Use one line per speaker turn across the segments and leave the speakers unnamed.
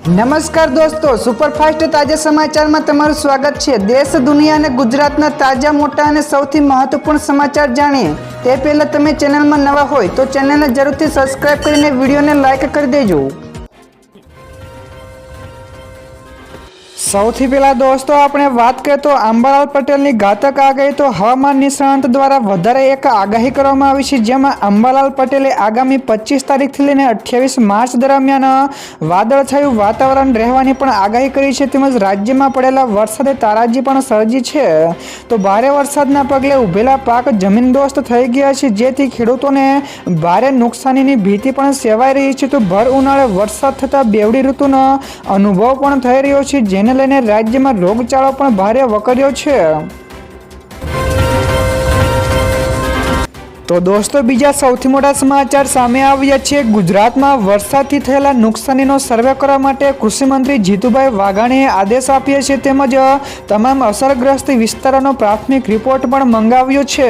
નમસ્કાર દોસ્તો, સુપરફાસ્ટ તાજા સમાચારમાં તમારું સ્વાગત છે। દેશ, દુનિયા અને ગુજરાતના તાજા, મોટા અને સૌથી મહત્વપૂર્ણ સમાચાર જાણીએ તે પહેલા તમે ચેનલમાં નવા હોય તો ચેનલને જરૂરથી સબસ્ક્રાઇબ કરીને વિડીયોને લાઇક કરી દેજો। સૌથી પહેલા દોસ્તો આપણે વાત કરીએ તો અંબાલાલ પટેલની ઘાતક આગાહી। તો હવામાન નિષ્ણાંત દ્વારા વધારે એક આગાહી કરવામાં આવી છે, જેમાં અંબાલાલ પટેલે આગામી 25 તારીખથી લઈને 28 માર્ચ દરમિયાન વાદળછાયું વાતાવરણ રહેવાની પણ આગાહી કરી છે, તેમજ રાજ્યમાં પડેલા વરસાદે તારાજી પણ સર્જી છે। તો ભારે વરસાદના પગલે ઉભેલા પાક જમીનદોસ્ત થઈ ગયા છે, જેથી ખેડૂતોને ભારે નુકસાનીની ભીતિ પણ સેવાઈ રહી છે। તો ભર ઉનાળે વરસાદ થતાં બેવડી ઋતુનો અનુભવ પણ થઈ રહ્યો છે, જેને લઈને રાજ્યમાં રોગચાળો પણ ભારે વકર્યો છે। તો દોસ્તો બીજા સૌથી મોટા સમાચાર સામે આવ્યા છે। ગુજરાતમાં વરસાદથી થયેલા નુકસાનીનો સર્વે કરવા માટે કૃષિમંત્રી જીતુભાઈ વાઘાણીએ આદેશ આપ્યો છે, તેમજ તમામ અસરગ્રસ્ત વિસ્તારોનો પ્રાથમિક રિપોર્ટ પણ મંગાવ્યો છે,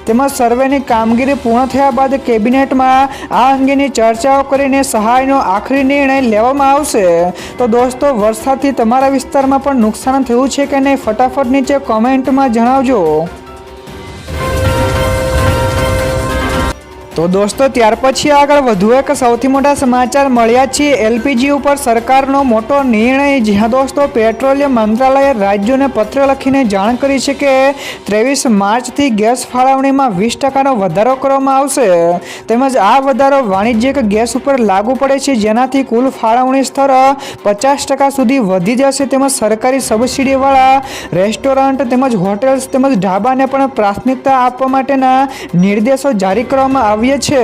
તેમજ સર્વેની કામગીરી પૂર્ણ થયા બાદ કેબિનેટમાં આ અંગેની ચર્ચાઓ કરીને સહાયનો આખરી નિર્ણય લેવામાં આવશે। તો દોસ્તો વરસાદથી તમારા વિસ્તારમાં પણ નુકસાન થયું છે કે નહીં, ફટાફટ નીચે કોમેન્ટમાં જણાવજો। તો દોસ્તો ત્યાર પછી આગળ વધુ એક સૌથી મોટા સમાચાર મળ્યા છે। એલપીજી ઉપર સરકારનો મોટો નિર્ણય, જ્યાં દોસ્તો પેટ્રોલિયમ મંત્રાલયે રાજ્યોને પત્ર લખીને જાણ કરી છે કે 23 માર્ચથી ગેસ ફાળવણીમાં 20% વધારો કરવામાં આવશે, તેમજ આ વધારો વાણિજ્યિક ગેસ ઉપર લાગુ પડે છે, જેનાથી કુલ ફાળવણી સ્તર 50% સુધી વધી જશે, તેમજ સરકારી સબસિડીવાળા રેસ્ટોરન્ટ તેમજ હોટેલ્સ તેમજ ઢાબાને પણ પ્રાથમિકતા આપવા માટેના નિર્દેશો જારી કરવામાં આવ્યા છે।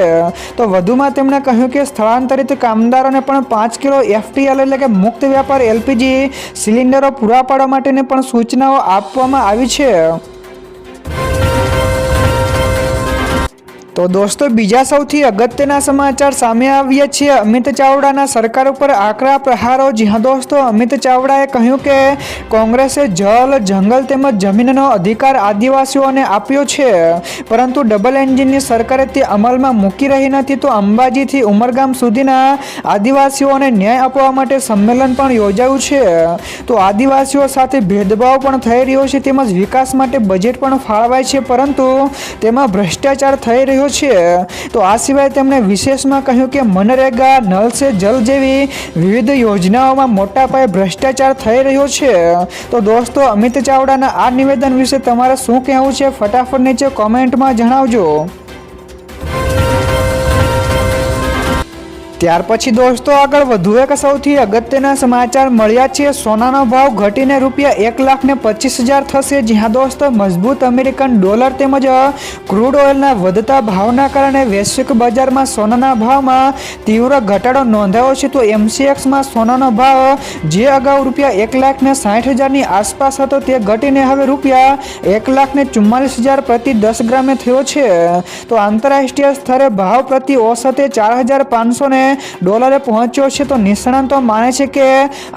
તો વધુમાં તેમણે કહ્યું કે સ્થળાંતરિત કામદારોને પણ 5 કિલો FTL એટલે કે મુક્ત વ્યાપાર LPG સિલિન્ડરો પૂરા પાડવા માટેની પણ સૂચનાઓ આપવામાં આવી છે। તો દોસ્તો બીજા સૌથી અગત્યના સમાચાર સામે આવ્યા છે। અમિત ચાવડાના સરકાર ઉપર આકરા પ્રહારો, જ્યાં દોસ્તો અમિત ચાવડાએ કહ્યું કે કોંગ્રેસે જળ, જંગલ તેમજ જમીનનો અધિકાર આદિવાસીઓને આપ્યો છે, પરંતુ ડબલ એન્જિનની સરકારે તે અમલમાં મૂકી રહી નથી। તો અંબાજીથી ઉમરગામ સુધીના આદિવાસીઓને ન્યાય આપવા માટે સંમેલન પણ યોજાયું છે। તો આદિવાસીઓ સાથે ભેદભાવ પણ થઈ રહ્યો છે, તેમજ વિકાસ માટે બજેટ પણ ફાળવાય છે, પરંતુ તેમાં ભ્રષ્ટાચાર થઈ રહ્યો છે। તો આ સિવાય તેમણે વિશેષમાં કહ્યું કે મનરેગા, નલ સે જલ જેવી વિવિધ યોજનાઓમાં મોટા પાયે ભ્રષ્ટાચાર થઈ રહ્યો છે। તો દોસ્તો અમિત ચાવડાના આ નિવેદન વિશે તમારે શું કહેવું છે, ફટાફટ નીચે કોમેન્ટમાં જણાવજો। ત્યાર પછી દોસ્તો આગળ વધુ એક સૌથી અગત્યના સમાચાર મળ્યા છે। સોનાનો ભાવ ઘટીને ₹1,25,000 થશે, જ્યાં દોસ્તો મજબૂત અમેરિકન ડોલર તેમજ ક્રૂડ ઓઇલના વધતા ભાવના કારણે વૈશ્વિક બજારમાં સોનાના ભાવમાં તીવ્ર ઘટાડો નોંધાયો છે। તો MCXમાં સોનાનો ભાવ જે અગાઉ ₹1,60,000 ની આસપાસ હતો, તે ઘટીને હવે ₹1,44,000 પ્રતિ 10 ગ્રામે થયો છે। તો આંતરરાષ્ટ્રીય સ્તરે ભાવ પ્રતિ ઓસતે $4,500 ડોલરે પહોંચ્યો છે। તો નિષ્ણાતો માને છે કે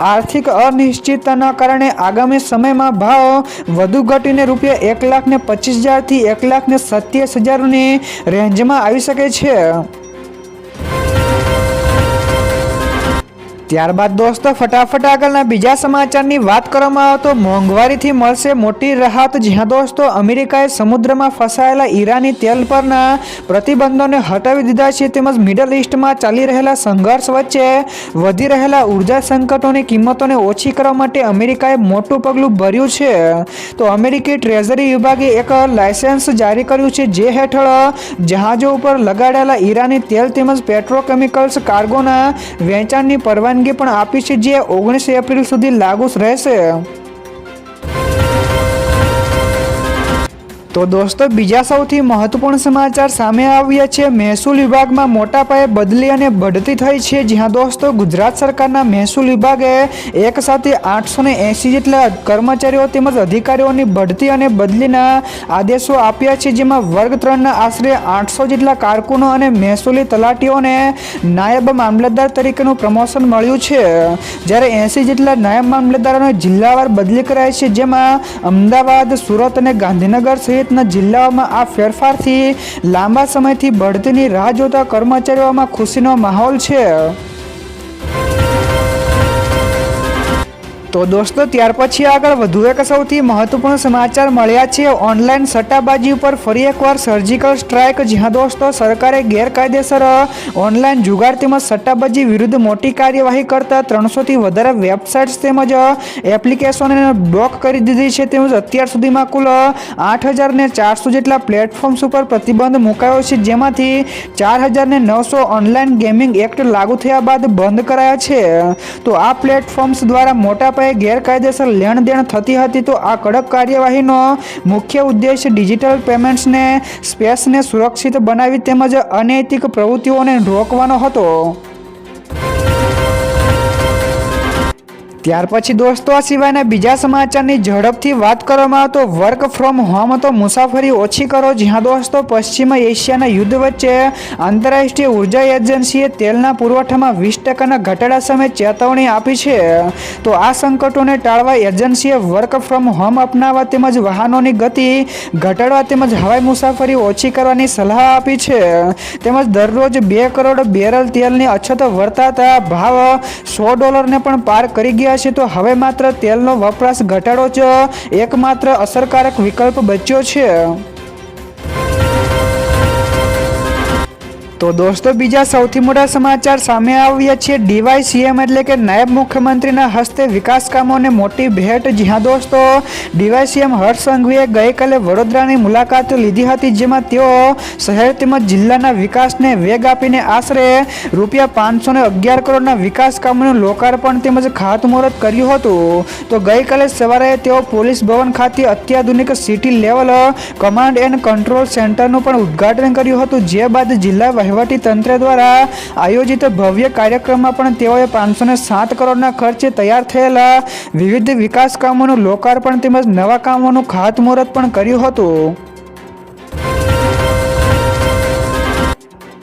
આર્થિક અનિશ્ચિતતાના કારણે આગામી સમયમાં ભાવ વધુ ઘટીને ₹1,25,000 થી ₹1,27,000 ની રેન્જમાં આવી શકે છે। ત્યારબાદ દોસ્તો ફટાફટ આગળના બીજા સમાચારની વાત કરવામાં આવે તો મોંઘવારીથી મળશે મોટી રાહત, જ્યાં દોસ્તો અમેરિકાએ સમુદ્રમાં ફસાયેલા ઈરાની તેલ પરના પ્રતિબંધોને હટાવી દીધા છે, તેમજ મિડલ ઈસ્ટમાં ચાલી રહેલા સંઘર્ષ વચ્ચે વધી રહેલા ઉર્જા સંકટોની કિંમતોને ઓછી કરવા માટે અમેરિકાએ મોટું પગલું ભર્યું છે। તો અમેરિકી ટ્રેઝરી વિભાગે એક લાયસન્સ જારી કર્યું છે, જે હેઠળ જહાજો ઉપર લગાડેલા ઈરાની તેલ તેમજ પેટ્રોકેમિકલ્સ કાર્ગોના વેચાણની પરવાનગી પણ આપી છે, જે 19 એપ્રિલ સુધી લાગુ રહેશે। તો દોસ્તો બીજા સૌથી મહત્વપૂર્ણ સમાચાર સામે આવ્યા છે। મહેસૂલ વિભાગમાં મોટા પાયે બદલી અને બઢતી થઈ છે, જ્યાં દોસ્તો ગુજરાત સરકારના મહેસૂલ વિભાગે એક સાથે 880 જેટલા કર્મચારીઓ તેમજ અધિકારીઓની બઢતી અને બદલીના આદેશો આપ્યા છે, જેમાં વર્ગ 3ના આશરે 800 જેટલા કારકુનો અને મહેસૂલી તલાટીઓને નાયબ મામલતદાર તરીકેનું પ્રમોશન મળ્યું છે, જ્યારે 80 જેટલા નાયબ મામલતદારોને જિલ્લાવાર બદલી કરાઈ છે, જેમાં અમદાવાદ, સુરત અને ગાંધીનગર સહિત જિલ્લાઓમાં આ ફેરફારથી લાંબા સમયથી બઢતીની રાહ જોતા કર્મચારીઓમાં ખુશીનો માહોલ છે। તો દોસ્તો ત્યાર પછી આગળ વધુ એક સૌથી મહત્વપૂર્ણ સમાચાર મળ્યા છે ઓનલાઈન સટ્ટાબાજી ઉપર ફરી એકવાર સર્જિકલ સ્ટ્રાઇક। જ્યાં દોસ્તો સરકારે ગેરકાયદેસર ઓનલાઈન જુગાર તેમજ સટ્ટાબાજી વિરુદ્ધ મોટી કાર્યવાહી કરતા 300થી વધારે વેબસાઇટ્સ તેમજ એપ્લિકેશનોને બ્લોક કરી દીધી છે। તેમજ અત્યાર સુધીમાં કુલ 8400 જેટલા પ્લેટફોર્મ્સ ઉપર પ્રતિબંધ મુકાયો છે, જેમાંથી 4900 ઓનલાઈન ગેમિંગ એક્ટ લાગુ થયા બાદ બંધ કરાયા છે। તો આ પ્લેટફોર્મ્સ દ્વારા મોટા ગેરકાયદેસર લેણ દેણ થતી હતી। તો આ કડક કાર્યવાહીનો મુખ્ય ઉદ્દેશ ડિજિટલ પેમેન્ટ્સને સ્પેસને સુરક્ષિત બનાવી તેમજ અનૈતિક પ્રવૃત્તિઓને રોકવાનો હતો। ત્યાર પછી દોસ્તો આ સિવાયના બીજા સમાચારની ઝડપથી વાત કરવામાં આવે તો વર્ક ફ્રોમ હોમ તો મુસાફરી ઓછી કરો। જ્યાં દોસ્તો પશ્ચિમ એશિયાના યુદ્ધ વચ્ચે આંતરરાષ્ટ્રીય ઉર્જા એજન્સીએ તેલના પુરવઠામાં 20% ઘટાડા સામે ચેતવણી આપી છે। તો આ સંકટોને ટાળવા એજન્સીએ વર્ક ફ્રોમ હોમ અપનાવવા તેમજ વાહનોની ગતિ ઘટાડવા તેમજ હવાઈ મુસાફરી ઓછી કરવાની સલાહ આપી છે। તેમજ દરરોજ 2 કરોડ બેરલ તેલની અછત વર્તાતા ભાવ $100 પણ પાર કરી ગયા છે। તો હવે માત્ર તેલનો વપરાશ ઘટાડો જ એકમાત્ર અસરકારક વિકલ્પ બચ્યો છે। તો દોસ્તો બીજા સૌથી મોટા સમાચાર સામે આવ્યા છે ડીવાયસીએમ એટલે કે નાયબ મુખ્યમંત્રીના હસ્તે વિકાસ કામોને મોટી ભેટ। જ્યાં દોસ્તો ડીવાયસીએમ હર્ષ સંઘવીએ ગઈકાલે વડોદરાની મુલાકાત લીધી હતી, જેમાં તેઓ શહેર તેમજ જિલ્લાના વિકાસને વેગ આપીને આશરે ₹511 કરોડના વિકાસ કામોનું લોકાર્પણ તેમજ ખાતમુહૂર્ત કર્યું હતું। તો ગઈકાલે સવારે તેઓ પોલીસ ભવન ખાતે અત્યાધુનિક city level command and control સેન્ટરનું પણ ઉદ્ઘાટન કર્યું હતું। જે બાદ જિલ્લા વહીવટી તંત્ર દ્વારા આયોજિત ભવ્ય કાર્યક્રમમાં પણ તેઓએ 507 કરોડના ખર્ચે તૈયાર થયેલા વિવિધ વિકાસ કામોનું લોકાર્પણ તેમજ નવા કામોનું ખાતમુહૂર્ત પણ કર્યું હતું।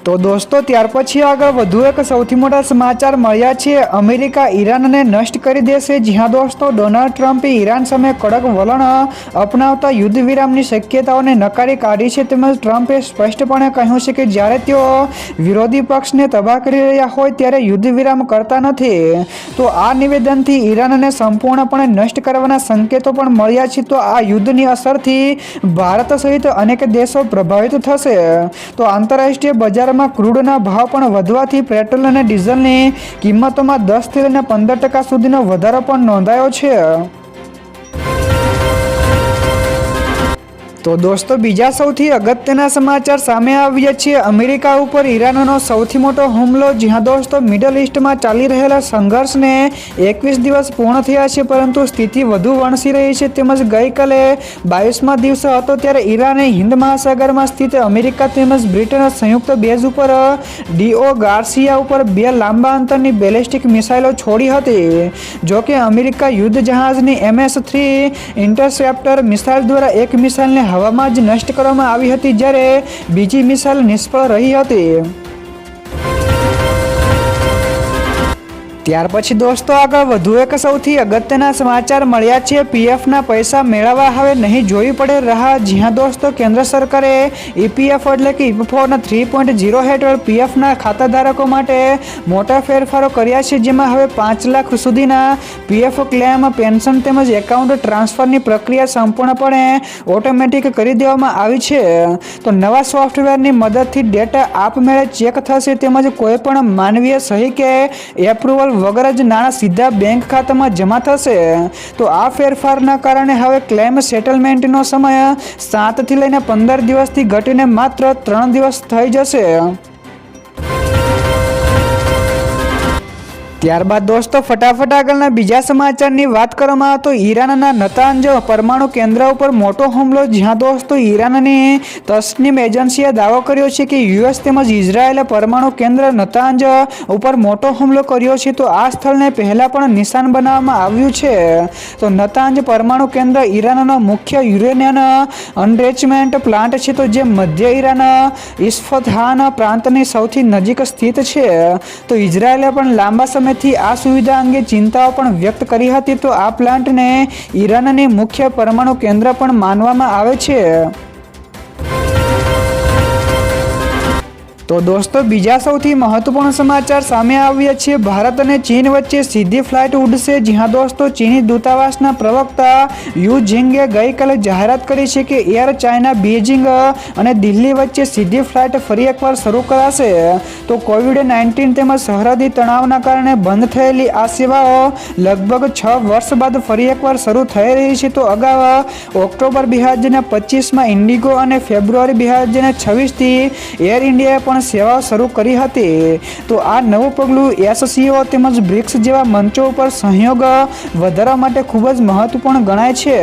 તો દોસ્તો ત્યાર પછી આગળ વધુ એક સૌથી મોટા સમાચાર મળ્યા છે અમેરિકા ઈરાનને નષ્ટ કરી દેશે। જ્યાં દોસ્તો ડોનાલ્ડ ટ્રમ્પે ઈરાન સામે કડક વલણ અપનાવતા યુદ્ધ વિરામની શક્યતાઓને નકારી કાઢી છે। તેમજ ટ્રમ્પે સ્પષ્ટપણે કહ્યું છે કે જ્યારે તેઓ વિરોધી પક્ષને તબાહ કરી રહ્યા હોય ત્યારે યુદ્ધ વિરામ કરતા નથી। તો આ નિવેદનથી ઈરાનને સંપૂર્ણપણે નષ્ટ કરવાના સંકેતો પણ મળ્યા છે। તો આ યુદ્ધની અસરથી ભારત સહિત અનેક દેશો પ્રભાવિત થશે। તો આંતરરાષ્ટ્રીય બજારમાં ક્રૂડના ભાવ પણ વધવાથી પેટ્રોલ અને ડીઝલની કિંમતોમાં 10 થી લઈને 15% સુધીનો વધારો પણ નોંધાયો છે। તો દોસ્તો બીજા સૌથી અગત્યના સમાચાર સામે આવ્યા છે અમેરિકા ઉપર ઈરાનનો સૌથી મોટો હુમલો। જ્યાં દોસ્તો મિડલ ઈસ્ટમાં ચાલી રહેલા સંઘર્ષને 21 દિવસ પૂર્ણ થયા છે, પરંતુ સ્થિતિ વધુ વણસી રહી છે। તેમજ ગઈકાલે 22મા દિવસે હતો ત્યારે ઈરાને હિન્દ મહાસાગરમાં સ્થિત અમેરિકા તેમજ બ્રિટન સંયુક્ત બેઝ ઉપર ડીઓ ગાર્સિયા ઉપર 2 લાંબા અંતરની બેલિસ્ટિક મિસાઇલો છોડી હતી। જોકે અમેરિકા યુદ્ધ જહાજની MS-3 ઇન્ટરસેપ્ટર મિસાઇલ દ્વારા એક મિસાઇલને હવામાં જ નષ્ટ કરવામાં આવી હતી, જ્યારે બીજી મિસાઇલ નિષ્ફળ રહી હતી। ત્યાર પછી દોસ્તો આગળ વધુ એક સૌથી અગત્યના સમાચાર મળ્યા છે પીએફના પૈસા મેળવવા હવે નહીં જોવી પડે રાહ। જ્યાં દોસ્તો કેન્દ્ર સરકારે ઈપીએફ એટલે કે ઈપીએફના 3.0 હેઠળ પીએફના ખાતાધારકો માટે મોટા ફેરફારો કર્યા છે, જેમાં હવે 5 લાખ સુધીના પીએફ ક્લેમ, પેન્શન તેમજ એકાઉન્ટ ટ્રાન્સફરની પ્રક્રિયા સંપૂર્ણપણે ઓટોમેટિક કરી દેવામાં આવી છે। તો નવા સોફ્ટવેરની મદદથી ડેટા આપમેળે ચેક થશે તેમજ કોઈપણ માનવીય સહી કે એપ્રુવલ વગર જ નાણાં સીધા બેંક ખાતામાં જમા થશે। તો આ ફેરફારના કારણે હવે ક્લેમ સેટલમેન્ટનો સમય 7 થી લઈને 15 દિવસથી ઘટીને માત્ર 3 દિવસ થઈ જશે। ત્યારબાદ દોસ્તો ફટાફટ આગળના બીજા સમાચારની વાત કરવામાં આવે તો ઈરાનના નતાંજ પરમાણુ કેન્દ્ર ઉપર મોટો હુમલો। જ્યાં દોસ્તો ઈરાનની તસ્નીમ એજન્સીએ દાવો કર્યો છે કે યુએસ તેમજ ઇઝરાયેલે પરમાણુ કેન્દ્ર નતાંજ ઉપર મોટો હુમલો કર્યો છે। તો આ સ્થળને પહેલા પણ નિશાન બનાવવામાં આવ્યું છે। તો નતાંજ પરમાણુ કેન્દ્ર ઈરાનનો મુખ્ય યુરેનિયમ અનરેચમેન્ટ પ્લાન્ટ છે, તો જે મધ્ય ઈરાન ઇસ્ફહાન પ્રાંતની સૌથી નજીક સ્થિત છે। તો ઇઝરાયેલે પણ લાંબા સમય થી આ સુવિધા અંગે ચિંતાઓ પણ વ્યક્ત કરી હતી। તો આ પ્લાન્ટને ઈરાનની મુખ્ય પરમાણુ કેન્દ્ર પણ માનવામાં આવે છે। તો દોસ્તો બીજા સૌથી મહત્વપૂર્ણ સમાચાર સામે આવ્યા છે. ભારત અને ચીન વચ્ચે સીધી ફ્લાઇટ ઉડશે. જ્યાં દોસ્તો ચીની દૂતાવાસના પ્રવક્તા યુ ઝિંગે ગઈકાલે જાહેરાત કરી છે કે એર ચાઇના બીજિંગ અને દિલ્હી વચ્ચે સીધી ફ્લાઇટ ફરી એકવાર શરૂ કરાશે. તો કોવિડ-19 તેમજ સરહદી તણાવના કારણે બંધ થયેલી આ સેવાઓ લગભગ 6 વર્ષ બાદ ફરી એકવાર શરૂ થઈ રહી છે. તો અગાઉ ઓક્ટોબર 2025માં ઇન્ડિગો અને ફેબ્રુઆરી 2026થી એર ઇન્ડિયાએ પણ સેવાઓ શરૂ કરી હતી. તો આ નવું પગલું એસસીઓ તેમજ બ્રિક્સ જેવા મંચો ઉપર સહયોગ વધારવા માટે ખૂબ જ મહત્વપૂર્ણ ગણાય છે.